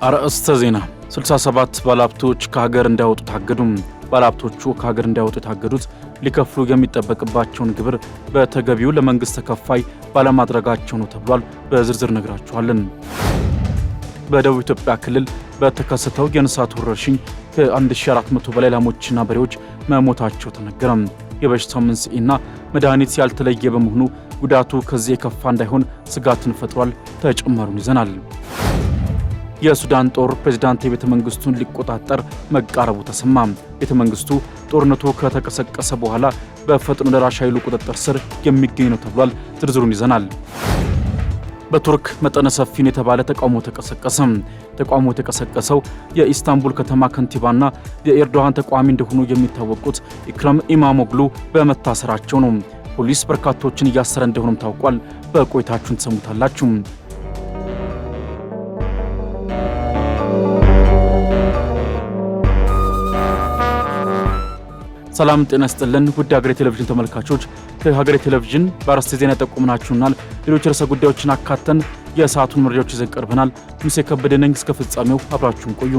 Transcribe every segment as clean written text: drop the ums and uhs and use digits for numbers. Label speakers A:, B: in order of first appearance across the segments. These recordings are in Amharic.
A: አርእስተ ዜና 67 ባለሀብቶች ከሀገር እንዳይወጡ ታገዱ። ባለሀብቶቹ ከሀገር እንዳይወጡ የታገዱት ሊከፍሉ የሚጠበቅባቸውን ግብር በተገቢው ለመንግስት ተከፋይ ባለማድረጋቸው ነው ተብሏል። በዝርዝር ነግራችኋለን። በደቡብ ኢትዮጵያ ክልል በተከሰተው የእንስሳት ወረርሽኝ ከ1400 በላይ ላሞችና በሬዎች መሞታቸው ተነገረ። የበሽታው መንስኤና መድኃኒት ያልተለየ በመሆኑ ጉዳቱ ከዚህ የከፋ እንዳይሆን ስጋትን ፈጥሯል። ተጨማሪውን ይዘናል። የሱዳን ጦር ፕሬዝዳንት የቤተ መንግስቱን ሊቆጣጠር መቃረቡ ተሰማ። ቤተ መንግስቱ ጦርነቱ ከተቀሰቀሰ በኋላ በፈጥኖ ደራሽ ኃይሉ ቁጥጥር ስር የሚገኝ ነው ተብሏል። ዝርዝሩን ይዘናል። በቱርክ መጠነ ሰፊን የተባለ ተቃውሞ ተቀሰቀሰ። ተቃውሞ የተቀሰቀሰው የኢስታንቡል ከተማ ከንቲባና የኤርዶሃን ተቃዋሚ እንደሆኑ የሚታወቁት ኢክረም ኢማሞግሉ በመታሰራቸው ነው። ፖሊስ በርካቶችን እያሰረ እንደሆነም ታውቋል። በቆይታችሁን ትሰሙታላችሁ። ሰላም ጤና ይስጥልን ውድ ሀገሬ ቴሌቪዥን ተመልካቾች፣ ከሀገሬ ቴሌቪዥን በአርዕስተ ዜና ጠቁመናችሁናል ሌሎች ርዕሰ ጉዳዮችን አካተን የሰዓቱን መረጃዎች ይዘን ቀርበናል። ሙሴ ከበደ ነኝ። እስከ ፍጻሜው አብራችሁን ቆዩ።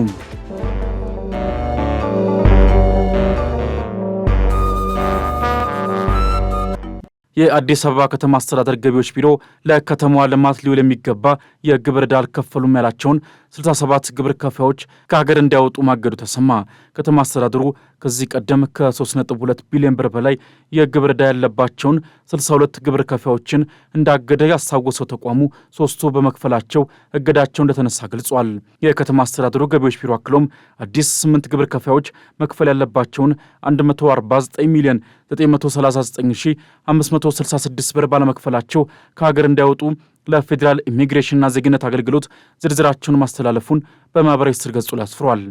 A: የአዲስ አበባ ከተማ አስተዳደር ገቢዎች ቢሮ ለከተማዋ ልማት ሊውል የሚገባ የግብር ዕዳ አልከፈሉም ያላቸውን 67 ግብር ከፋዮች ከሀገር እንዲያወጡ ማገዱ ተሰማ። ከተማ አስተዳደሩ ከዚህ ቀደም ከ3.2 ቢሊዮን ብር በላይ የግብር ዕዳ ያለባቸውን 62 ግብር ከፋዮችን እንዳገደ ያስታወሰው ተቋሙ ሶስቱ በመክፈላቸው እገዳቸው እንደተነሳ ገልጿል። የከተማ አስተዳደሩ ገቢዎች ቢሮ አክሎም አዲስ 8 ግብር ከፋዮች መክፈል ያለባቸውን 149 ሚሊዮን 939,566 ብር ባለመክፈላቸው ከሀገር እንዳይወጡ ለፌዴራል ኢሚግሬሽንና ዜግነት አገልግሎት ዝርዝራቸውን ማስተላለፉን በማህበራዊ ትስስር ገጹ ላይ አስፍሯል።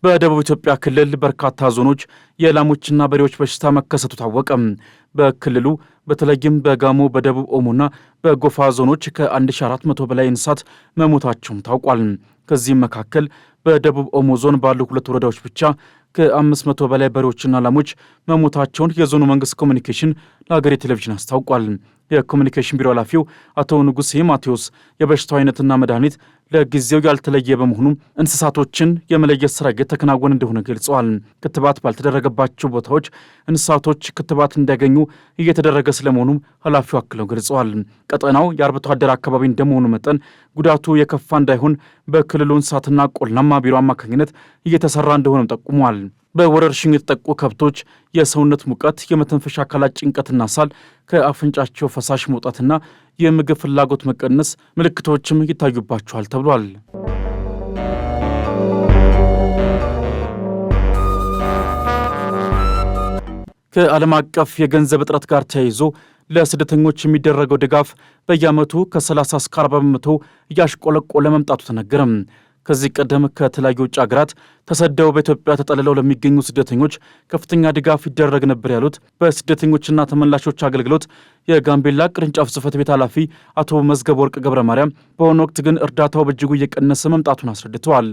A: በደቡብ ኢትዮጵያ ክልል በርካታ ዞኖች የላሞችና በሬዎች በሽታ መከሰቱ ታወቀ። በክልሉ በተለይም በጋሞ በደቡብ ኦሞና በጎፋ ዞኖች ከ1400 በላይ እንስሳት መሞታቸውም ታውቋል። ከዚህም መካከል በደቡብ ኦሞ ዞን ባሉ 2 ወረዳዎች ብቻ ከ500 በላይ በሬዎችና ላሞች መሞታቸውን የዞኑ መንግስት ኮሚኒኬሽን ለሀገሬ ቴሌቪዥን አስታውቋል። የኮሚኒኬሽን ቢሮ ኃላፊው አቶ ንጉሴ ማቴዎስ የበሽታው አይነትና መድኃኒት ለጊዜው ያልተለየ በመሆኑ እንስሳቶችን የመለየት ስራ እየተከናወነ እንደሆነ ገልጸዋል። ክትባት ባልተደረገባቸው ቦታዎች እንስሳቶች ክትባት እንዲያገኙ እየተደረገ ስለመሆኑም ኃላፊው አክለው ገልጸዋል። ቀጠናው የአርብቶ አደር አካባቢ እንደመሆኑ መጠን ጉዳቱ የከፋ እንዳይሆን በክልሉ እንስሳትና ቆላማ ቢሮ አማካኝነት እየተሰራ እንደሆነም ጠቁሟል። በወረርሽኝ የተጠቁ ከብቶች የሰውነት ሙቀት፣ የመተንፈሻ አካላት ጭንቀትና ሳል፣ ከአፍንጫቸው ፈሳሽ መውጣትና የምግብ ፍላጎት መቀነስ ምልክቶችም ይታዩባቸዋል ተብሏል። ከዓለም አቀፍ የገንዘብ እጥረት ጋር ተያይዞ ለስደተኞች የሚደረገው ድጋፍ በየዓመቱ ከ30 እስከ 40 በመቶ እያሽቆለቆለ መምጣቱ ተነገረም። ከዚህ ቀደም ከተለያዩ ውጭ ሀገራት ተሰደው በኢትዮጵያ ተጠልለው ለሚገኙ ስደተኞች ከፍተኛ ድጋፍ ይደረግ ነበር ያሉት በስደተኞችና ተመላሾች አገልግሎት የጋምቤላ ቅርንጫፍ ጽሕፈት ቤት ኃላፊ አቶ መዝገብ ወርቅ ገብረ ማርያም በአሁኑ ወቅት ግን እርዳታው በእጅጉ እየቀነሰ መምጣቱን አስረድተዋል።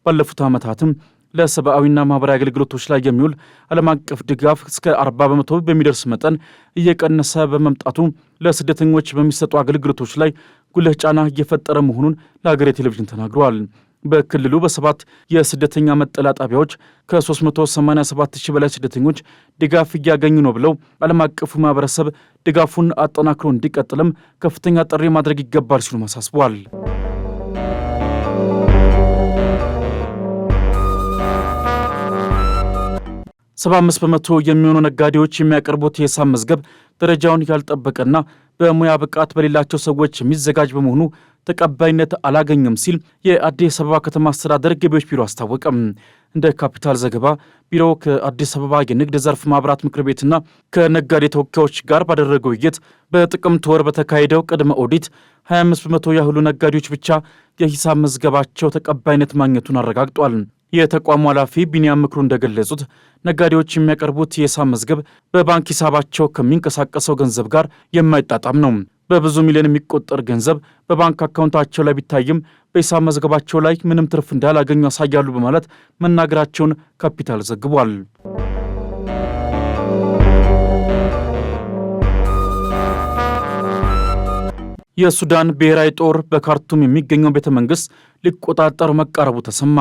A: ባለፉት ዓመታትም ለሰብአዊና ማህበራዊ አገልግሎቶች ላይ የሚውል ዓለም አቀፍ ድጋፍ እስከ 40 በመቶ በሚደርስ መጠን እየቀነሰ በመምጣቱ ለስደተኞች በሚሰጡ አገልግሎቶች ላይ ጉልህ ጫና እየፈጠረ መሆኑን ለሀገሬ ቴሌቪዥን ተናግረዋል። በክልሉ በ7 የስደተኛ መጠለያ ጣቢያዎች ከ387,000 በላይ ስደተኞች ድጋፍ እያገኙ ነው ብለው ዓለም አቀፉ ማህበረሰብ ድጋፉን አጠናክሮ እንዲቀጥልም ከፍተኛ ጥሪ ማድረግ ይገባል ሲሉ አሳስበዋል። ሰ75 በመቶ የሚሆኑ ነጋዴዎች የሚያቀርቡት የሂሳብ መዝገብ ደረጃውን ያልጠበቀና በሙያ ብቃት በሌላቸው ሰዎች የሚዘጋጅ በመሆኑ ተቀባይነት አላገኘም ሲል የአዲስ አበባ ከተማ አስተዳደር ገቢዎች ቢሮ አስታወቀም። እንደ ካፒታል ዘገባ ቢሮው ከአዲስ አበባ የንግድ ዘርፍ ማህበራት ምክር ቤትና ከነጋዴ ተወካዮች ጋር ባደረገው ውይይት በጥቅምት ወር በተካሄደው ቅድመ ኦዲት 25 በመቶ ያህሉ ነጋዴዎች ብቻ የሂሳብ መዝገባቸው ተቀባይነት ማግኘቱን አረጋግጧል። የተቋሙ ኃላፊ ቢኒያም ምክሩ እንደገለጹት ነጋዴዎች የሚያቀርቡት የሂሳብ መዝገብ በባንክ ሂሳባቸው ከሚንቀሳቀሰው ገንዘብ ጋር የማይጣጣም ነው። በብዙ ሚሊዮን የሚቆጠር ገንዘብ በባንክ አካውንታቸው ላይ ቢታይም በሂሳብ መዝገባቸው ላይ ምንም ትርፍ እንዳላገኙ ያሳያሉ በማለት መናገራቸውን ካፒታል ዘግቧል። የሱዳን ብሔራዊ ጦር በካርቱም የሚገኘው ቤተ መንግሥት ሊቆጣጠር መቃረቡ ተሰማ።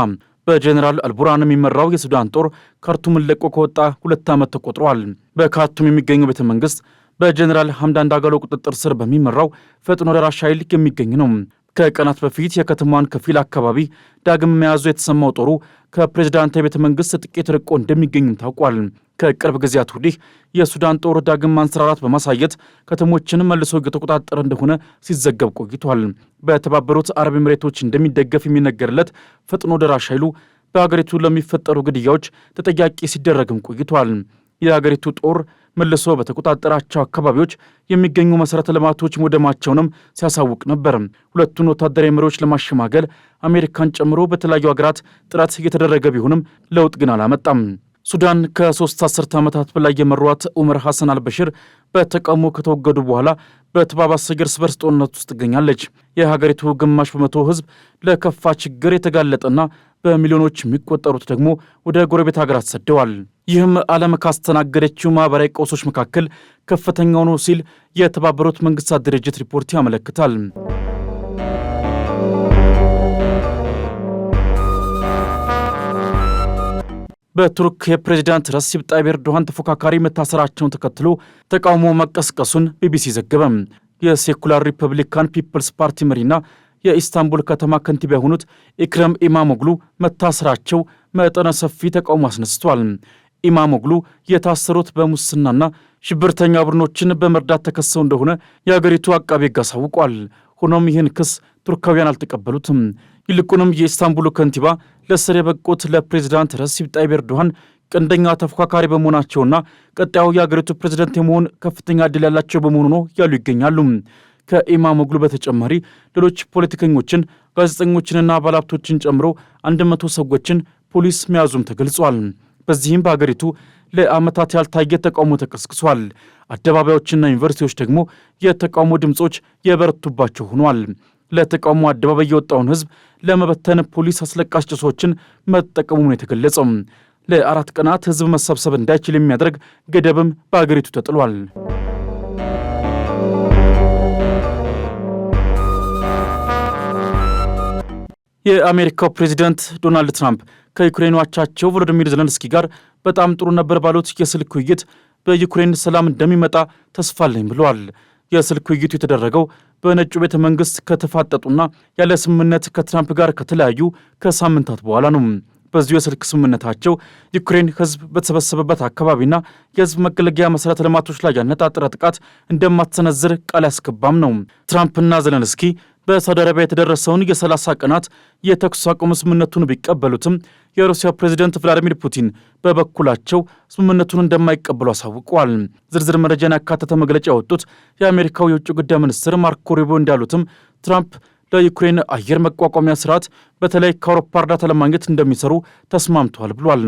A: በጀኔራል አልቡርሃን የሚመራው የሱዳን ጦር ካርቱምን ለቆ ከወጣ 2 ዓመት ተቆጥሯል። በካርቱም የሚገኘው ቤተ መንግሥት በጀኔራል ሐምዳን ዳጋሎ ቁጥጥር ስር በሚመራው ፈጥኖ ደራሽ ኃይል የሚገኝ ነው። ከቀናት በፊት የከተማዋን ከፊል አካባቢ ዳግም መያዙ የተሰማው ጦሩ ከፕሬዝዳንታዊ ቤተ መንግሥት ጥቂት ርቆ እንደሚገኝም ታውቋል። ከቅርብ ጊዜያት ወዲህ የሱዳን ጦር ዳግም ማንሰራራት በማሳየት ከተሞችን መልሶ እየተቆጣጠረ እንደሆነ ሲዘገብ ቆይቷል። በተባበሩት አረብ ኤሚሬቶች እንደሚደገፍ የሚነገርለት ፈጥኖ ደራሽ ኃይሉ በሀገሪቱ ለሚፈጠሩ ግድያዎች ተጠያቂ ሲደረግም ቆይቷል። የሀገሪቱ ጦር መልሶ በተቆጣጠራቸው አካባቢዎች የሚገኙ መሠረተ ልማቶች መውደማቸውንም ሲያሳውቅ ነበር። ሁለቱን ወታደራዊ መሪዎች ለማሸማገል አሜሪካን ጨምሮ በተለያዩ ሀገራት ጥረት እየተደረገ ቢሆንም ለውጥ ግን አላመጣም። ሱዳን ከ3 አስርተ ዓመታት በላይ የመሯት ዑመር ሐሰን አልበሽር በተቃውሞ ከተወገዱ በኋላ በተባባሰ የእርስ በርስ ጦርነት ውስጥ ትገኛለች። የሀገሪቱ ግማሽ በመቶ ሕዝብ ለከፋ ችግር የተጋለጠና በሚሊዮኖች የሚቆጠሩት ደግሞ ወደ ጎረቤት ሀገራት ሰደዋል። ይህም ዓለም ካስተናገደችው ማኅበራዊ ቀውሶች መካከል ከፍተኛው ነው ሲል የተባበሩት መንግሥታት ድርጅት ሪፖርት ያመለክታል። በቱርክ የፕሬዝዳንት ረሲፕ ጣይብ ኤርዶሃን ተፎካካሪ መታሰራቸውን ተከትሎ ተቃውሞ መቀስቀሱን ቢቢሲ ዘገበ። የሴኩላር ሪፐብሊካን ፒፕልስ ፓርቲ መሪና የኢስታንቡል ከተማ ከንቲባ የሆኑት ኢክረም ኢማሞግሉ መታሰራቸው መጠነ ሰፊ ተቃውሞ አስነስቷል። ኢማሞግሉ የታሰሩት በሙስናና ሽብርተኛ ቡድኖችን በመርዳት ተከሰው እንደሆነ የአገሪቱ አቃቤ ሕግ አሳውቋል። ሆኖም ይህን ክስ ቱርካውያን አልተቀበሉትም። ይልቁንም የኢስታንቡሉ ከንቲባ ለእስር የበቁት ለፕሬዝዳንት ረሲፕ ጣይብ ኤርዶሃን ቀንደኛ ተፎካካሪ በመሆናቸውና ቀጣዩ የአገሪቱ ፕሬዝደንት የመሆን ከፍተኛ ዕድል ያላቸው በመሆኑ ነው ያሉ ይገኛሉ። ከኢማሞግሉ በተጨማሪ ሌሎች ፖለቲከኞችን፣ ጋዜጠኞችንና ባለሀብቶችን ጨምሮ 100 ሰዎችን ፖሊስ መያዙም ተገልጿል። በዚህም በአገሪቱ ለዓመታት ያልታየ ተቃውሞ ተቀስቅሷል። አደባባዮችና ዩኒቨርሲቲዎች ደግሞ የተቃውሞ ድምፆች የበረቱባቸው ሆኗል። ለተቃውሞ አደባባይ የወጣውን ሕዝብ ለመበተን ፖሊስ አስለቃሽ ጭሶችን መጠቀሙ ነው የተገለጸው። ለ4 ቀናት ሕዝብ መሰብሰብ እንዳይችል የሚያደርግ ገደብም በአገሪቱ ተጥሏል። የአሜሪካው ፕሬዚደንት ዶናልድ ትራምፕ ከዩክሬን አቻቸው ቮሎዲሚር ዘለንስኪ ጋር በጣም ጥሩ ነበር ባሉት የስልክ ውይይት በዩክሬን ሰላም እንደሚመጣ ተስፋ አለኝ ብለዋል። የስልክ ውይይቱ የተደረገው በነጩ ቤተ መንግሥት ከተፋጠጡና ያለ ስምምነት ከትራምፕ ጋር ከተለያዩ ከሳምንታት በኋላ ነው። በዚሁ የስልክ ስምምነታቸው ዩክሬን ሕዝብ በተሰበሰበበት አካባቢና የሕዝብ መገለገያ መሠረተ ልማቶች ላይ ያነጣጠረ ጥቃት እንደማትሰነዝር ቃል ያስገባም ነው። ትራምፕና ዘለንስኪ በሳውዲ አረቢያ የተደረሰውን የ30 ቀናት የተኩስ አቁም ስምምነቱን ቢቀበሉትም የሩሲያ ፕሬዚደንት ቭላዲሚር ፑቲን በበኩላቸው ስምምነቱን እንደማይቀበሉ አሳውቀዋል። ዝርዝር መረጃን ያካተተ መግለጫ ያወጡት የአሜሪካው የውጭ ጉዳይ ሚኒስትር ማርኮ ሩቢዮ እንዳሉትም ትራምፕ ለዩክሬን አየር መቋቋሚያ ስርዓት በተለይ ከአውሮፓ እርዳታ ለማግኘት እንደሚሰሩ ተስማምተዋል ብሏል።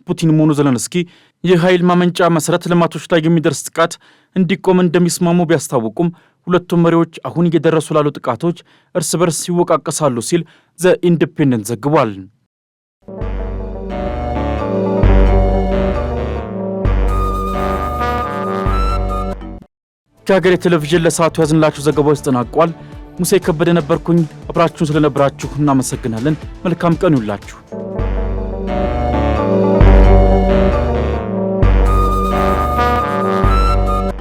A: ፑቲንም ሆኑ ዘለንስኪ የኃይል ማመንጫ መሠረተ ልማቶች ላይ የሚደርስ ጥቃት እንዲቆም እንደሚስማሙ ቢያስታውቁም ሁለቱም መሪዎች አሁን እየደረሱ ላሉ ጥቃቶች እርስ በርስ ይወቃቀሳሉ ሲል ዘ ኢንዲፔንደንት ዘግቧል። ከሀገሬ ቴሌቪዥን ለሰዓቱ ያዝንላችሁ ዘገባዎች ተጠናቋል። ሙሴ ከበደ ነበርኩኝ። አብራችሁን ስለነበራችሁ እናመሰግናለን። መልካም ቀን ይሁንላችሁ።